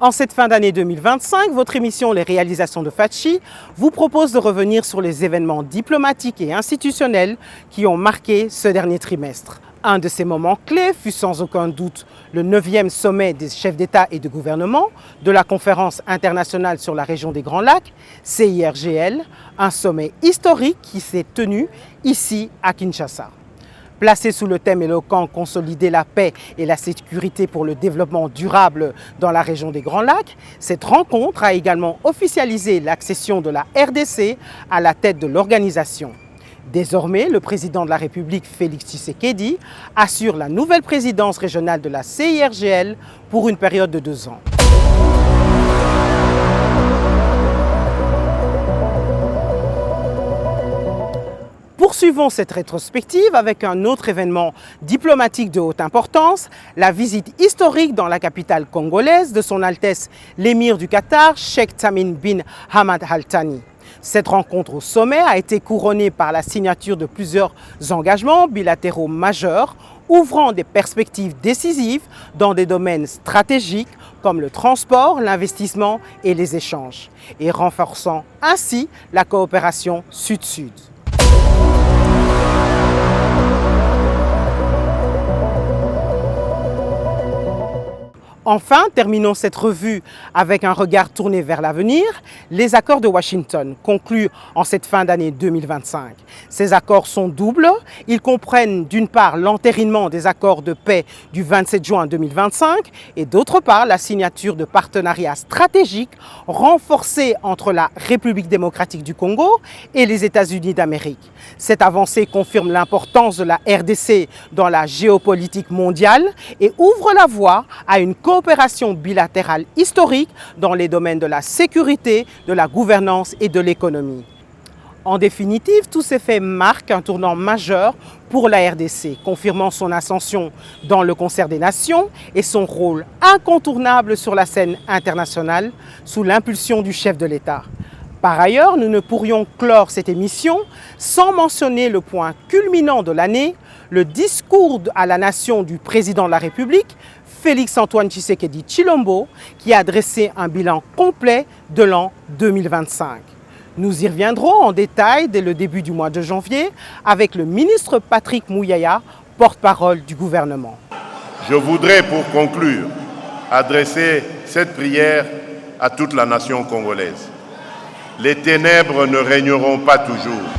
En cette fin d'année 2025, votre émission Les réalisations de Fatchi vous propose de revenir sur les événements diplomatiques et institutionnels qui ont marqué ce dernier trimestre. Un de ces moments clés fut sans aucun doute le 9e sommet des chefs d'État et de gouvernement de la Conférence internationale sur la région des Grands Lacs, CIRGL, un sommet historique qui s'est tenu ici à Kinshasa. Placé sous le thème éloquent « Consolider la paix et la sécurité pour le développement durable dans la région des Grands Lacs », cette rencontre a également officialisé l'accession de la RDC à la tête de l'organisation. Désormais, le président de la République, Félix Tshisekedi, assure la nouvelle présidence régionale de la CIRGL pour une période de 2 ans. Poursuivons cette rétrospective avec un autre événement diplomatique de haute importance, la visite historique dans la capitale congolaise de son Altesse l'émir du Qatar, Cheikh Tamim bin Hamad Al Thani. Cette rencontre au sommet a été couronnée par la signature de plusieurs engagements bilatéraux majeurs, ouvrant des perspectives décisives dans des domaines stratégiques comme le transport, l'investissement et les échanges, et renforçant ainsi la coopération sud-sud. Enfin, terminons cette revue avec un regard tourné vers l'avenir, les accords de Washington conclus en cette fin d'année 2025. Ces accords sont doubles. Ils comprennent d'une part l'entérinement des accords de paix du 27 juin 2025 et d'autre part la signature de partenariats stratégiques renforcés entre la République démocratique du Congo et les États-Unis d'Amérique. Cette avancée confirme l'importance de la RDC dans la géopolitique mondiale et ouvre la voie à une coopération bilatérale historique dans les domaines de la sécurité, de la gouvernance et de l'économie. En définitive, tous ces faits marquent un tournant majeur pour la RDC, confirmant son ascension dans le concert des nations et son rôle incontournable sur la scène internationale sous l'impulsion du chef de l'État. Par ailleurs, nous ne pourrions clore cette émission sans mentionner le point culminant de l'année, le discours à la nation du président de la République, Félix-Antoine Tshisekedi Tshilombo, qui a dressé un bilan complet de l'an 2025. Nous y reviendrons en détail dès le début du mois de janvier avec le ministre Patrick Mouyaya, porte-parole du gouvernement. Je voudrais pour conclure adresser cette prière à toute la nation congolaise. Les ténèbres ne régneront pas toujours.